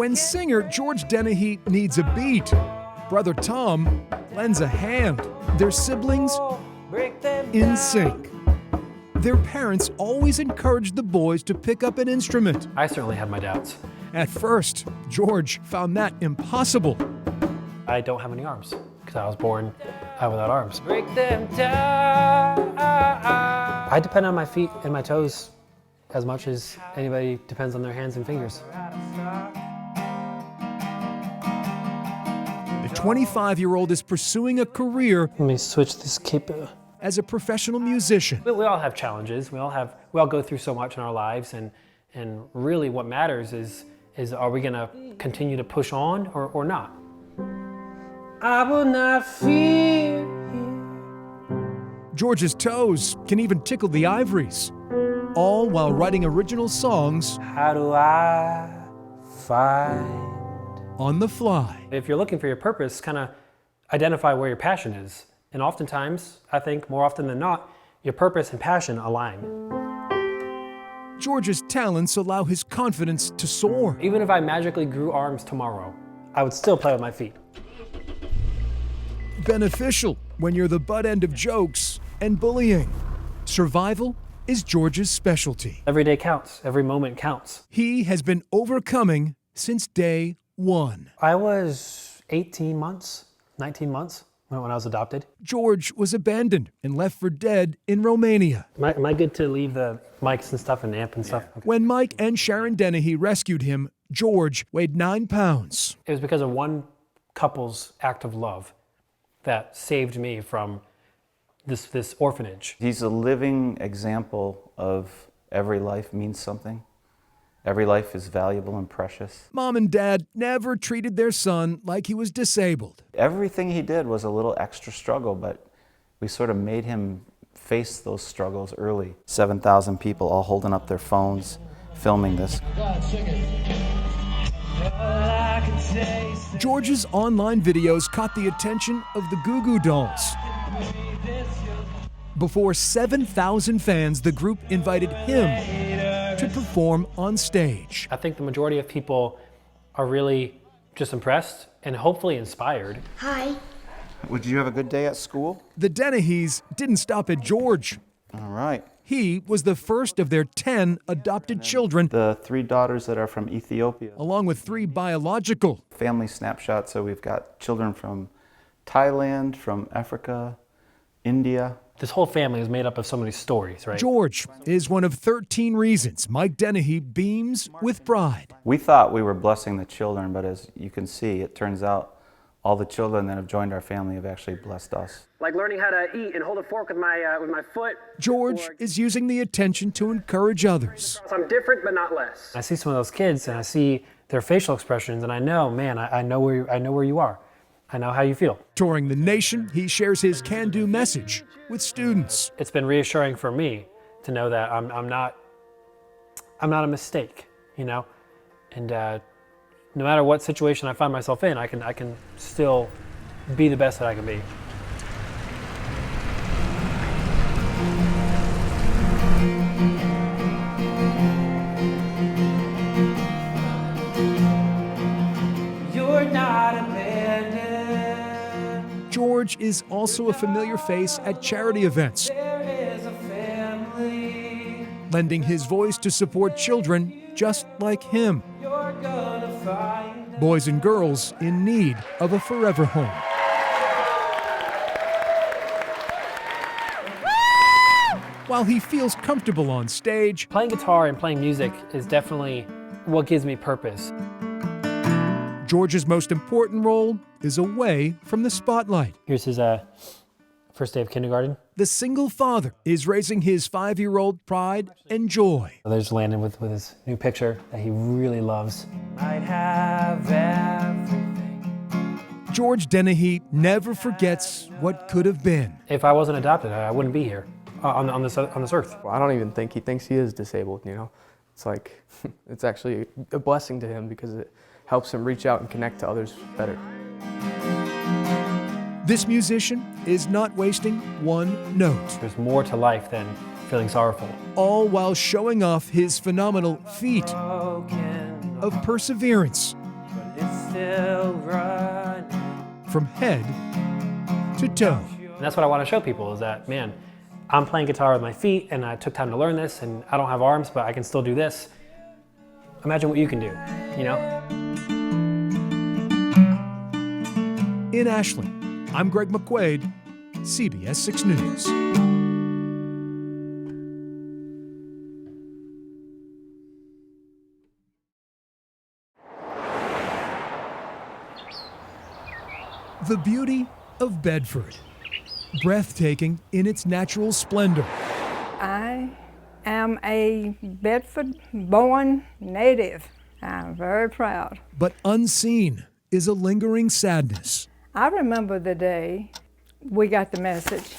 When singer George Dennehy needs a beat, brother Tom lends a hand. Their siblings in sync. Their parents always encouraged the boys to pick up an instrument. I certainly had my doubts. At first, George found that impossible. I don't have any arms because I was born without arms. Break them down. I depend on my feet and my toes as much as anybody depends on their hands and fingers. The 25-year-old is pursuing a career Let me switch this cape. as a professional musician. We all have challenges. We all go through so much in our lives, and really what matters is are we gonna continue to push on or not? I will not fear. George's toes can even tickle the ivories, all while writing original songs How do I find? on the fly. If you're looking for your purpose, kind of identify where your passion is. And oftentimes, I think more often than not, your purpose and passion align. George's talents allow his confidence to soar. Even if I magically grew arms tomorrow, I would still play with my feet. Beneficial when you're the butt end of jokes and bullying. Survival is George's specialty. Every day counts. Every moment counts. He has been overcoming since day one. I was 18 months, 19 months when I was adopted. George was abandoned and left for dead in Romania. Am I good to leave the mics and stuff and amp and stuff? Okay. When Mike and Sharon Dennehy rescued him, George weighed 9 pounds. It was because of one couple's act of love that saved me from this orphanage. He's a living example of every life means something. Every life is valuable and precious. Mom and Dad never treated their son like he was disabled. Everything he did was a little extra struggle, but we sort of made him face those struggles early. 7,000 people all holding up their phones, filming this. George's online videos caught the attention of the Goo Goo Dolls. Before 7,000 fans, the group invited him to perform on stage. I think the majority of people are really just impressed and hopefully inspired. Hi. Did you have a good day at school? The Dennehys didn't stop at George. All right. He was the first of their 10 adopted children, The 3 daughters that are from Ethiopia. along with 3 biological. Family snapshot, so we've got children from Thailand, from Africa, India. This whole family is made up of so many stories, right? George is one of 13 reasons Mike Dennehy beams with pride. We thought we were blessing the children, but as you can see, it turns out all the children that have joined our family have actually blessed us. Like learning how to eat and hold a fork with my foot. George is using the attention to encourage others. So I'm different, but not less. I see some of those kids and I see their facial expressions and I know, man, I know where you are. I know how you feel. Touring the nation, he shares his can-do message with students. It's been reassuring for me to know that I'm not a mistake, you know? And no matter what situation I find myself in, I can still be the best that I can be. You're not abandoned. George is also a familiar face at charity events, There is a family. lending his voice to support children just like him. You're gonna find Boys and girls in need of a forever home. While he feels comfortable on stage, Playing guitar and playing music is definitely what gives me purpose. George's most important role is away from the spotlight. Here's his first day of kindergarten. The single father is raising his 5-year-old pride and joy. There's Landon with his new picture that he really loves. I'd have everything. George Dennehy never forgets what could have been. If I wasn't adopted, I wouldn't be here on this earth. I don't even think he thinks he is disabled, you know? It's like, it's actually a blessing to him because it helps him reach out and connect to others better. This musician is not wasting one note, There's more to life than feeling sorrowful. all while showing off his phenomenal feat of perseverance still run. From head to toe. And that's what I want to show people is that, man, I'm playing guitar with my feet and I took time to learn this and I don't have arms, but I can still do this. Imagine what you can do, you know? In Ashland, I'm Greg McQuade, CBS 6 News. The beauty of Bedford, breathtaking in its natural splendor. I am a Bedford-born native. I'm very proud. But unseen is a lingering sadness. I remember the day we got the message.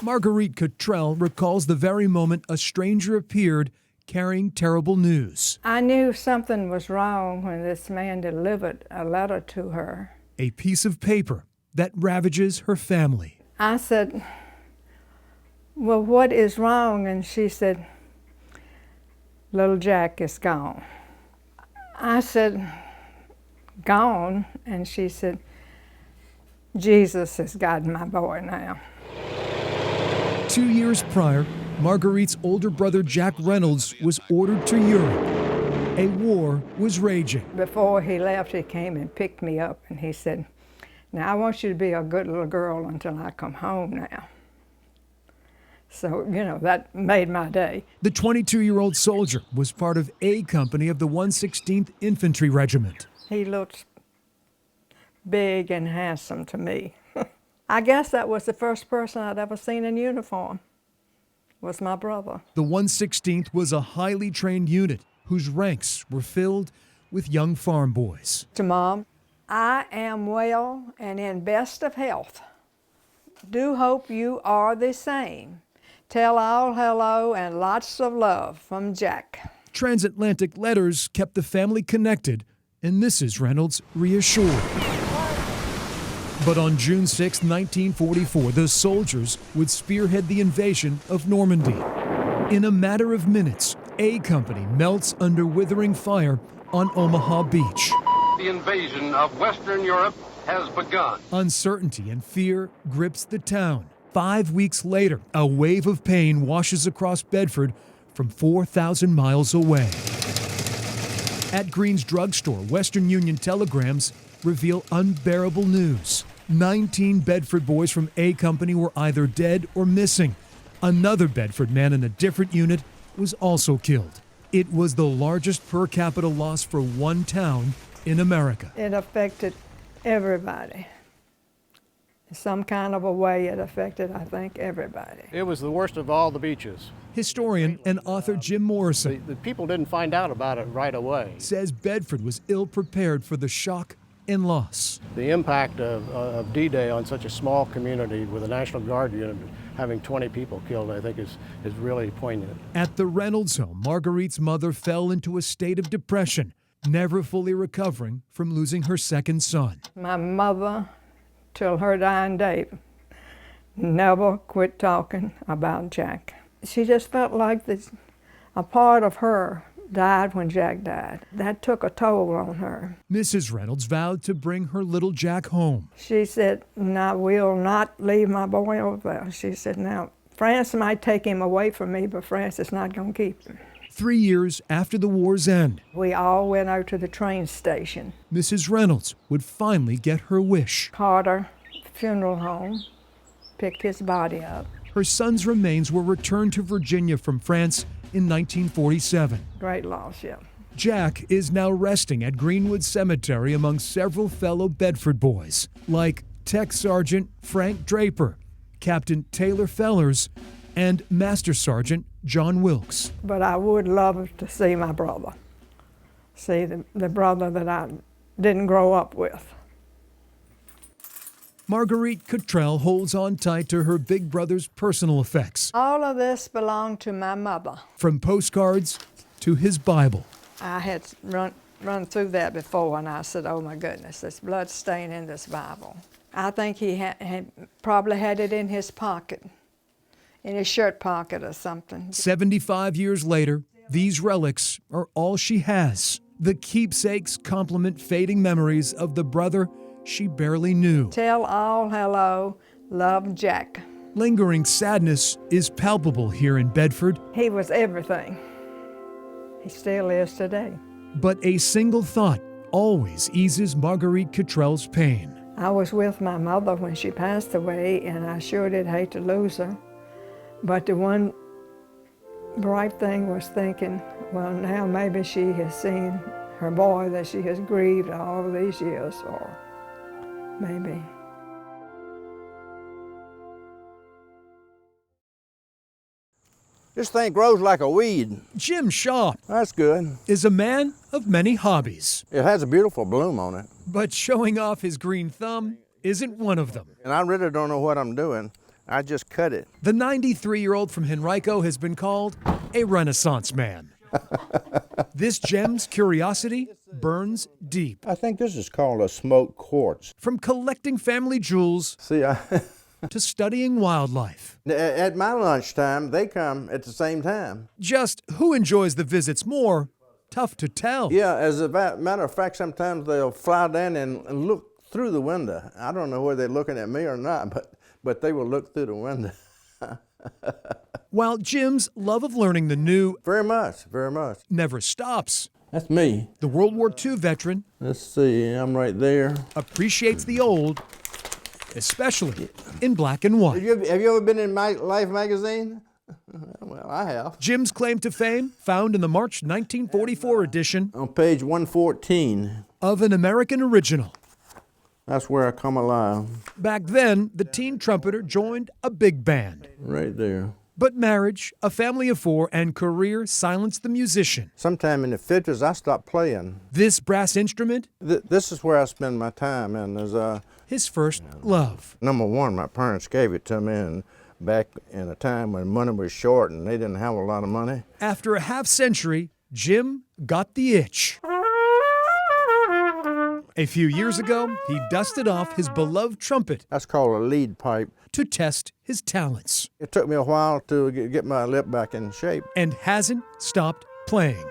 Marguerite Cottrell recalls the very moment a stranger appeared carrying terrible news. I knew something was wrong when this man delivered a letter to her. A piece of paper that ravages her family. I said, well, what is wrong? And she said, little Jack is gone. I said, gone? And she said, Jesus has got my boy now. 2 years prior, Marguerite's older brother Jack Reynolds was ordered to Europe. A war was raging. Before he left, he came and picked me up and he said, now I want you to be a good little girl until I come home now. So, you know, that made my day. The 22-year-old soldier was part of A Company of the 116th Infantry Regiment. He looked big and handsome to me. I guess that was the first person I'd ever seen in uniform, was my brother. The 116th was a highly trained unit whose ranks were filled with young farm boys. To Mom, I am well and in best of health. Do hope you are the same. Tell all hello and lots of love from Jack. Transatlantic letters kept the family connected and Mrs. Reynolds reassured. But on June 6, 1944, the soldiers would spearhead the invasion of Normandy. In a matter of minutes, A Company melts under withering fire on Omaha Beach. The invasion of Western Europe has begun. Uncertainty and fear grips the town. 5 weeks later, a wave of pain washes across Bedford from 4,000 miles away. At Green's drugstore, Western Union telegrams reveal unbearable news. 19 Bedford boys from A Company were either dead or missing. Another Bedford man in a different unit was also killed. It was the largest per capita loss for one town in America. It affected everybody. In some kind of a way, it affected, I think, everybody. It was the worst of all the beaches. Historian and author Jim Morrison The people didn't find out about it right away. says Bedford was ill-prepared for the shock and loss. The impact of D-Day on such a small community with a National Guard unit having 20 people killed, I think, is really poignant. At the Reynolds home, Marguerite's mother fell into a state of depression, never fully recovering from losing her second son. My mother, till her dying day, never quit talking about Jack. She just felt like a part of her died when Jack died. That took a toll on her. Mrs. Reynolds vowed to bring her little Jack home. She said, "I will not leave my boy over there." She said, "Now, France might take him away from me, but France is not going to keep him." 3 years after the war's end, We all went out to the train station. Mrs. Reynolds would finally get her wish. Carter Funeral Home picked his body up. Her son's remains were returned to Virginia from France in 1947. Great loss, yeah. Jack is now resting at Greenwood Cemetery among several fellow Bedford boys, like Tech Sergeant Frank Draper, Captain Taylor Fellers, and Master Sergeant John Wilkes. But I would love to see my brother. See the brother that I didn't grow up with. Marguerite Cottrell holds on tight to her big brother's personal effects, All of this belonged to my mother. from postcards to his Bible. I had run through that before, and I said, "Oh my goodness, there's blood stain in this Bible." I think he had probably had it in his pocket, in his shirt pocket or something. 75 years later, these relics are all she has. The keepsakes complement fading memories of the brother she barely knew. Tell all hello, love Jack. Lingering sadness is palpable here in Bedford, He was everything. He still is today. but a single thought always eases Marguerite Cottrell's pain. I was with my mother when she passed away, and I sure did hate to lose her. But the one bright thing was thinking, well, now maybe she has seen her boy that she has grieved all of these years, or maybe. This thing grows like a weed. Jim Shaw That's good. is a man of many hobbies, It has a beautiful bloom on it. but showing off his green thumb isn't one of them. And I really don't know what I'm doing. I just cut it. The 93-year-old from Henrico has been called a Renaissance man. This gem's curiosity burns deep. I think this is called a smoked quartz. From collecting family jewels See, to studying wildlife. at my lunchtime, they come at the same time. Just who enjoys the visits more, tough to tell. Yeah, as a matter of fact, sometimes they'll fly down and look through the window. I don't know whether they're looking at me or not, but they will look through the window. While Jim's love of learning the new Very much, very much. never stops, That's me. the World War II veteran Let's see, I'm right there. appreciates the old, especially in black and white. Have you ever been in my Life magazine? Well, I have. Jim's claim to fame, found in the March 1944 edition On page 114, of An American Original. that's where I come alive, Back then, the teen trumpeter joined a big band. right there. But marriage, a family of four, and career silenced the musician. Sometime in the 50s, I stopped playing. This brass instrument, This is where I spend my time, and there's his first love. number one, my parents gave it to me, and back in a time when money was short and they didn't have a lot of money. After a half century, Jim got the itch. A few years ago, he dusted off his beloved trumpet That's called a lead pipe. to test his talents It took me a while to get my lip back in shape. and hasn't stopped playing.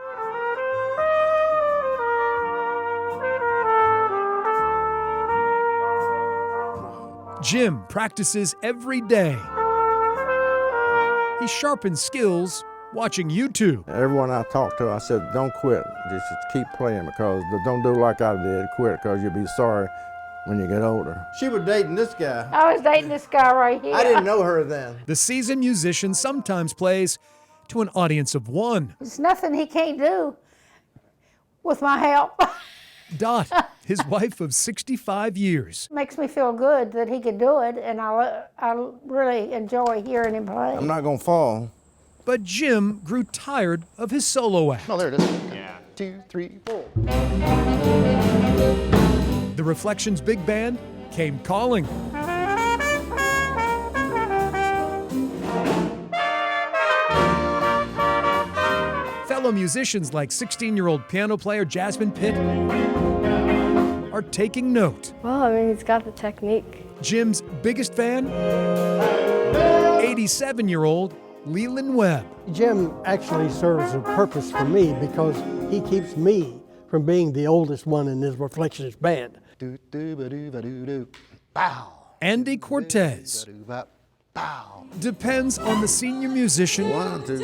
Jim practices every day. He sharpens skills watching YouTube. Everyone I talked to, I said, don't quit. Just keep playing, because don't do like I did, quit, because you'll be sorry when you get older. She was dating this guy. I was dating this guy right here. I didn't know her then. The seasoned musician sometimes plays to an audience of one. There's nothing he can't do with my help. Dot, his wife of 65 years. Makes me feel good that he could do it, and I really enjoy hearing him play. I'm not gonna fall. But Jim grew tired of his solo act. Oh, there it is. Yeah. 2, 3, 4. The Reflections Big Band came calling. Fellow musicians like 16-year-old piano player Jasmine Pitt are taking note. Well, I mean, he's got the technique. Jim's biggest fan, 87-year-old Leland Webb. Jim actually serves a purpose for me because he keeps me from being the oldest one in this Reflections band. Bow. Andy Cortez Bow. depends on the senior musician 1, 2.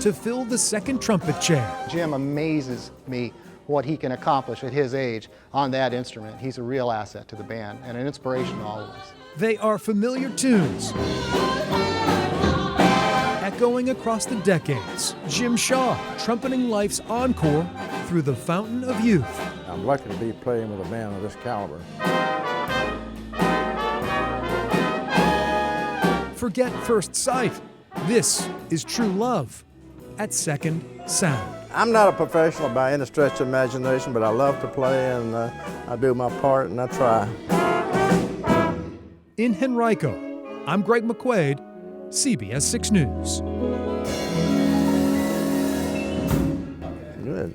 to fill the second trumpet chair. Jim amazes me what he can accomplish at his age on that instrument. He's a real asset to the band and an inspiration to all of us. They are familiar tunes, echoing across the decades. Jim Shaw trumpeting life's encore through the fountain of youth. I'm lucky to be playing with a band of this caliber. Forget first sight. This is true love at second sound. I'm not a professional by any stretch of imagination, but I love to play, and I do my part, and I try. In Henrico, I'm Greg McQuade, CBS 6 News. Good.